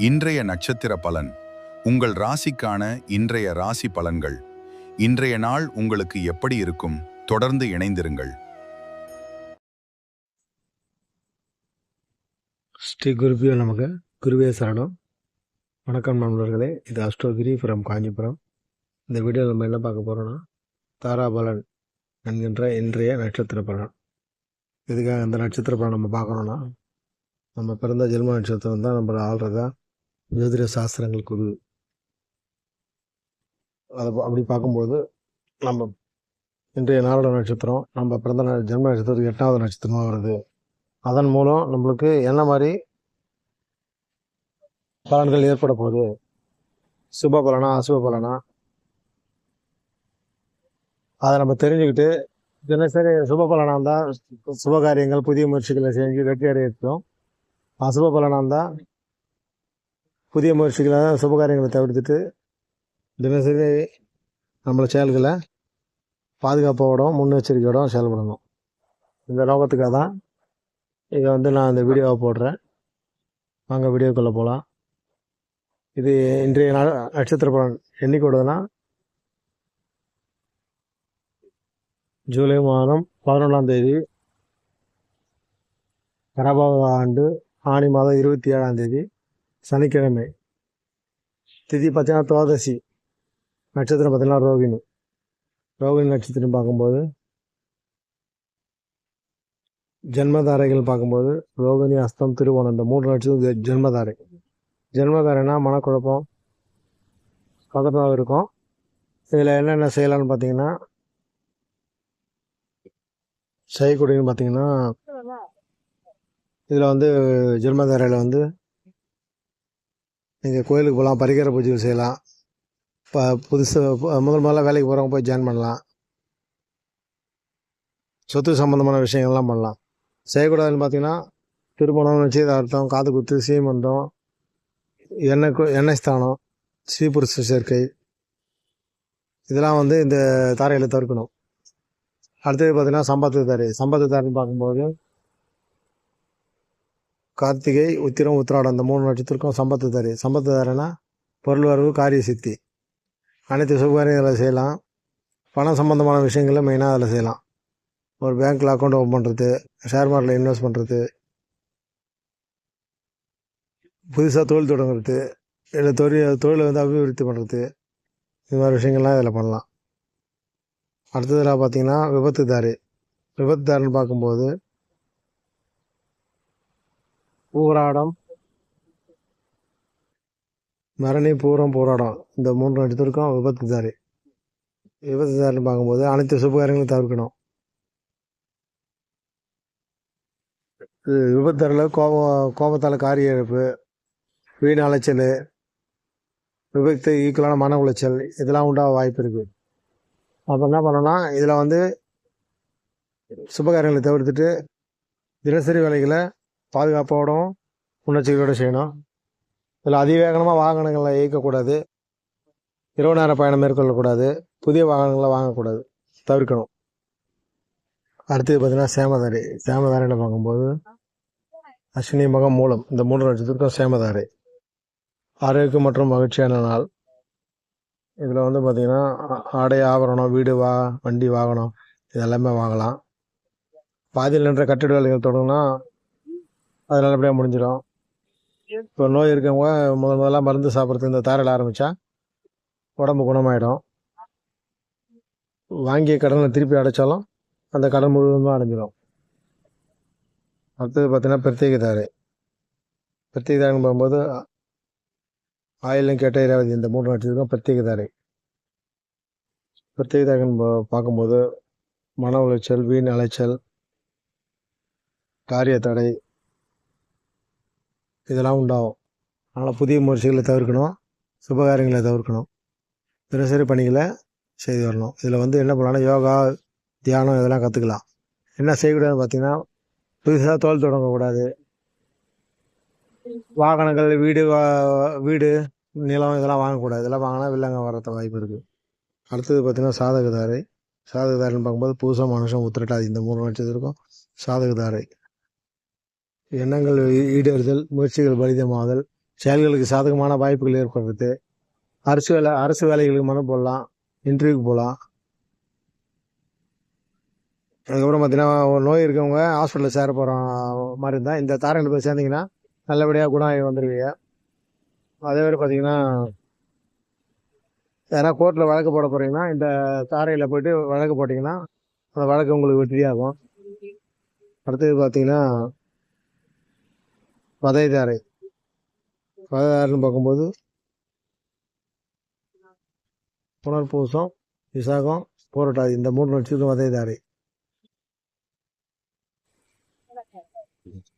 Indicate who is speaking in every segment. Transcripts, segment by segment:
Speaker 1: இன்றைய நட்சத்திர பலன். உங்கள் ராசிக்கான இன்றைய ராசி பலன்கள். இன்றைய நாள் உங்களுக்கு எப்படி இருக்கும்? தொடர்ந்து இணைந்திருங்கள்.
Speaker 2: ஸ்ரீ குருபியோ நமக்கு குருவே சரணம். வணக்கம் நண்பர்களே, இது அஸ்ட்ரோகிரி ஃப்ரம் காஞ்சிபுரம். இந்த வீடியோ நம்ம என்ன பார்க்க போகிறோன்னா, தாராபலன் என்கின்ற இன்றைய நட்சத்திர பலன். இதுக்காக அந்த நட்சத்திர பலன் நம்ம பார்க்கணுன்னா, நம்ம பிறந்த ஜென்ம நட்சத்திரம் தான் நம்ம ஆள்றதா ஜோதிட சாஸ்திரங்கள் குரு. அதை அப்படி பார்க்கும்போது நம்ம இன்றைய நாளோட நட்சத்திரம் நம்ம பிறந்த ஜென்ம நட்சத்திரத்துக்கு 8வது நட்சத்திரமாக வருது. அதன் மூலம் நம்மளுக்கு என்ன மாதிரி பலன்கள் ஏற்பட போகுது, சுப பலனா அசுப பலனா, அதை நம்ம தெரிஞ்சுக்கிட்டு தினசரி சுப பலனாக இருந்தால் சுபகாரியங்கள் புதிய முயற்சிகளை செஞ்சு வெற்றி அடையிறோம். அசுப பலனாக இருந்தால் புதிய முயற்சிகளை சுபகாரியங்களை தவிர்த்துட்டு தினசரி நம்மளை செயல்களை பாதுகாப்போடும் முன்னெச்சரிக்கையோடும் செயல்படணும். இந்த நோக்கத்துக்காக தான் இதை நான் இந்த வீடியோவை போடுறேன். வாங்க வீடியோக்குள்ளே போகலாம். இது இன்றைய நட்சத்திர பலன் என்னைக்கு விடுதுன்னா, ஜூலை மாதம் 11ஆம் தேதி, பராபவ ஆண்டு ஆணி மாதம் 27ஆம் தேதி சனிக்கிழமை. திதி பார்த்தீங்கன்னா துவாதசி. நட்சத்திரம் பார்த்தீங்கன்னா ரோகிணி. ரோகிணி நட்சத்திரம் பார்க்கும்போது ஜென்மதாரைகள் பார்க்கும்போது ரோகிணி, அஸ்தம், திருவோணம் இந்த 3 நட்சத்திரம் ஜென்மதாரை. ஜென்மதாரைனா மனக்குழப்பம், பதட்டமாக இருக்கும். இதில் என்னென்ன செய்யலாம்னு பார்த்தீங்கன்னா, செய்யக்கூடியன்னு பார்த்தீங்கன்னா, இதில் ஜென்மதாரையில் நீங்கள் கோயிலுக்கு போகலாம், பரிகார பூஜைகள் செய்யலாம். இப்போ முதல்ல வேலைக்கு போகிறவங்க போய் ஜாயின் பண்ணலாம். சொத்து சம்மந்தமான விஷயங்கள்லாம் பண்ணலாம். செய்யக்கூடாதுன்னு பார்த்தீங்கன்னா, திருமணம், நிச்சயதார்த்தம், காது குத்து, சீமந்தம், எண்ணெய் ஸ்தானம், ஸ்ரீபுருஷ சேர்க்கை, இதெல்லாம் இந்த தாரையில் தவிர்க்கணும். அடுத்தது பார்த்தீங்கன்னா சம்பத்து தாரை. சம்பத்து தாரைன்னு பார்க்கும்போது கார்த்திகை, உத்திரம், உத்திராடம் இந்த 3 நட்சத்திரக்கும் சம்பத்து தாரை. சம்பத்து தாரைனா பொருள் வரவு, காரிய சித்தி, அனைத்து சுபகாரியங்களை செய்யலாம். பணம் சம்பந்தமான விஷயங்களை மெயினாக அதில் செய்யலாம். ஒரு பேங்க்கில் அக்கௌண்ட் ஓப்பன் பண்ணுறது, ஷேர் மார்க்கெட்டில் இன்வெஸ்ட் பண்ணுறது, புதுசாக தொழில் தொடங்குறது, இல்லை தொழிலை அபிவிருத்தி பண்ணுறது, இது மாதிரி விஷயங்கள்லாம் இதில் பண்ணலாம். அடுத்ததில் பார்த்திங்கன்னா விபத்து தாரை. விபத்து தாரைன்னு பார்க்கும்போது பூராடம், மரணி, பூரம், போராடம் இந்த 3 நட்சத்திரக்கும் விபத்து தாரை. விபத்து தாரைன்னு பார்க்கும்போது அனைத்து சுபகாரியங்களும் தவிர்க்கணும். விபத்தாரில் கோபத்தால் காரிய இழப்பு, வீண் அலைச்சல், விபத்து ஈக்குவலான மன உளைச்சல் இதெல்லாம் உண்டாக வாய்ப்பு இருக்குது. அப்போ என்ன பண்ணோன்னா, இதில் சுபகாரியங்களை தவிர்த்துட்டு தினசரி வேலைகளை பாதுகாப்போடும் முன்னெச்சரிக்கையோடு செய்யணும். இதில் அதிவேகமாக வாகனங்களை இயக்கக்கூடாது, இரவு நேர பயணம் மேற்கொள்ளக்கூடாது, புதிய வாகனங்களை வாங்கக்கூடாது, தவிர்க்கணும். அடுத்தது பார்த்திங்கன்னா சேமதாரை. சேமதாரைன்னு பார்க்கும்போது அஸ்வினி, மகம், மூலம் இந்த 3 நட்சத்திரக்கும் சேமதாரை. ஆரோக்கியம் மற்றும் மகிழ்ச்சியான நாள். இதில் பார்த்திங்கன்னா ஆடை, ஆபரணம், வீடு, வண்டி, வாகனம் இதெல்லாமே வாங்கலாம். பாதியில் நின்ற கட்டிட வேலைகள் தொடங்கினா அது நல்லபடியாக முடிஞ்சிடும். இப்போ நோய் இருக்கவங்க முதல்ல மருந்து சாப்பிட்றது இந்த தாரையில் ஆரம்பித்தா உடம்பு குணமாயிடும். வாங்கிய கடனை திருப்பி அடைச்சாலும் அந்த கடன் முழுவதுமாக அடைஞ்சிடும். அடுத்தது பார்த்திங்கன்னா பிரத்யேக தாரை. பிரத்யேக தாரைன்னு போகும்போது ஆயிலும் கேட்ட இரவதி இந்த 3 நட்சத்திரம் பிரத்யேக தாரை. பிரத்யேக தாரைன்னு பார்க்கும்போது மன உளைச்சல், வீண் அலைச்சல், காரிய தடை இதெல்லாம் உண்டாகும். அதனால் புதிய முயற்சிகளை தவிர்க்கணும், சுபகாரியங்களை தவிர்க்கணும், தினசரி பணிகளை செய்து வரணும். இதில் என்ன பண்ணலாம்னா யோகா, தியானம் இதெல்லாம் கற்றுக்கலாம். என்ன செய்யக்கூடாதுன்னு பார்த்தீங்கன்னா, புதுசாக தொழில் தொடங்கக்கூடாது. வாகனங்கள், வீடு, நிலம் இதெல்லாம் வாங்கக்கூடாது. இதெல்லாம் வாங்கினா வில்லங்க வரத்த வாய்ப்பு இருக்குது. அடுத்தது பார்த்திங்கன்னா சாதகதாரை. சாதகதாரைன்னு பார்க்கும்போது பூசம், மனுஷம், உத்திரட்டாதி இந்த 3 நட்சத்திரக்கும் சாதகதாரை. எண்ணங்கள் ஈடேறுதல், முயற்சிகள் பலிதமாதல், செயல்களுக்கு சாதகமான வாய்ப்புகள் ஏற்படுறது. அரசு வேலைகளுக்கு மனு போடலாம், இன்டர்வியூக்கு போகலாம். அதுக்கப்புறம் பார்த்தீங்கன்னா, ஒரு நோய் இருக்கவங்க ஹாஸ்பிட்டலில் சேர போகிற மாதிரி இருந்தால் இந்த தாரையில் போய் சேர்ந்தீங்கன்னா நல்லபடியாக குணம் ஆகி வந்துடுவீங்க. அதே மாதிரி பார்த்தீங்கன்னா, யாரா கோர்ட்டில் வழக்கு போட போகிறீங்கன்னா இந்த தாரையில் போய்ட்டு வழக்கு போட்டிங்கன்னா அந்த வழக்கு உங்களுக்கு வெற்றியாகும். அடுத்தது பார்த்தீங்கன்னா, வதை தாரை. வதை தாரைன்னு பார்க்கும்போது புனர்பூசம், விசாகம், போராட்டாதி இந்த 3 நட்சத்திரம் வதை தாரை.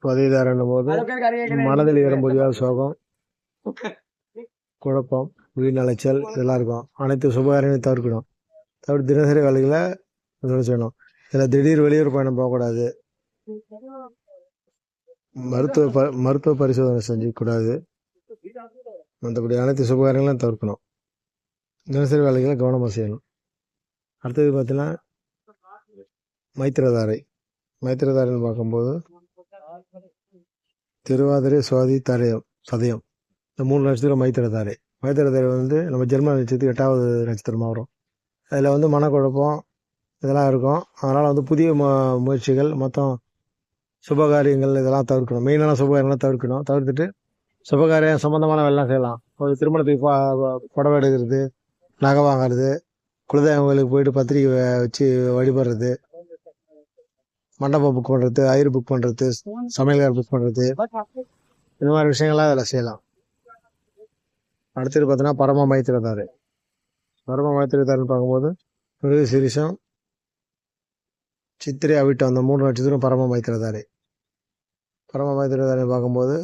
Speaker 2: வதை தாரைன்னும் போது மனதில் ஏறும்போது சோகம், குழப்பம், வீண் அலைச்சல் இதெல்லாம் இருக்கும். அனைத்து சுபகாரியங்களையும் தவிர்த்து தினசரி வேலைகளை செய்யணும். இதில் திடீர் வெளியூர் பயணம் போகக்கூடாது. மருத்துவ பரிசோதனை செஞ்சக்கூடாது. மற்றபடி அனைத்து சுபகாரியங்களையும் தவிர்க்கணும். தினசரி வேலைகளை கவனமாக செய்யணும். அடுத்தது பார்த்தீங்கன்னா, மைத்திரதாரை. மைத்திரதாரைன்னு பார்க்கும்போது திருவாதிரை, சுவாதி, சதயம் இந்த 3 நட்சத்திரம் மைத்திரதாரை. மைத்திரதாரை நம்ம ஜென்ம நட்சத்திரத்துக்கு 8வது நட்சத்திரமாக வரும். அதில் மனக்குழப்பம் இதெல்லாம் இருக்கும். அதனால் புதிய முயற்சிகள் மொத்தம் சுபகாரியங்கள் இதெல்லாம் தவிர்க்கணும். மெயினான சுபகாரியங்கள்லாம் தவிர்த்துட்டு சுபகாரியம் சம்மந்தமான வேலைலாம் செய்யலாம். ஒரு திருமணத்துக்கு புடவை எடுக்கிறது, நகை வாங்கிறது, குலதெய்வம் கோயிலுக்கு போயிட்டு பத்திரிக்கை வச்சு வழிபடுறது, மண்டபம் புக் பண்ணுறது, ஐயர் புக் பண்ணுறது, சமையல்கார் புக் பண்ணுறது, இந்த மாதிரி விஷயங்கள்லாம் அதில் செய்யலாம். அடுத்தது பார்த்தீங்கன்னா பரம மைத்திரதாரை. பரம மைத்திரதாரைன்னு பார்க்கும்போது மிருக சிரிஷம், சித்திரை, அவிட்டம் அந்த 3 நட்சத்திரம் பரம மைத்திரதாரை. பரம மைத்திரதாரை பார்க்கும்போது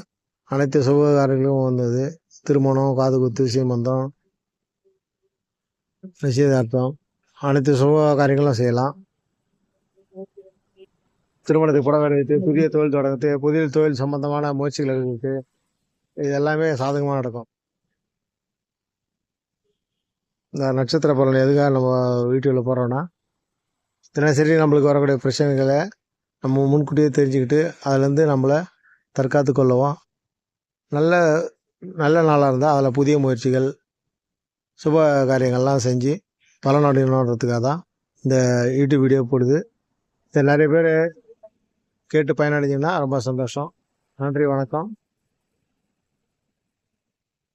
Speaker 2: அனைத்து சுபகாரியங்களும் வந்தது. திருமணம், காது குத்து, சீமந்தம், நிச்சயதார்த்தம் அனைத்து சுப காரியங்களும் செய்யலாம். திருமணத்துக்கு புடவை எடுத்து புதிய தொழில் தொடங்குறது, புதிய தொழில் சம்பந்தமான முயற்சிகள் இருக்குது. இது எல்லாமே சாதகமாக நடக்கும். இந்த நட்சத்திர பலன் எதுக்காக நம்ம வீடியோவில் போடுறோன்னா, தினசரி நம்மளுக்கு வரக்கூடிய பிரச்சனைகளை நம்ம முன்கூட்டியே தெரிஞ்சுக்கிட்டு அதுலேருந்து நம்மளை தற்காத்து கொள்ளவும், நல்ல நல்ல நாளாக இருந்தால் அதில் புதிய முயற்சிகள் சுப காரியங்கள்லாம் செஞ்சு பலன் அடையணுன்றதுக்காக தான் இந்த யூடியூப் வீடியோ போடுது. இதை நிறைய பேர் கேட்டு பயனடைஞ்சிங்கன்னா ரொம்ப சந்தோஷம். நன்றி, வணக்கம்,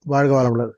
Speaker 2: வாழ்க வளமுடன்.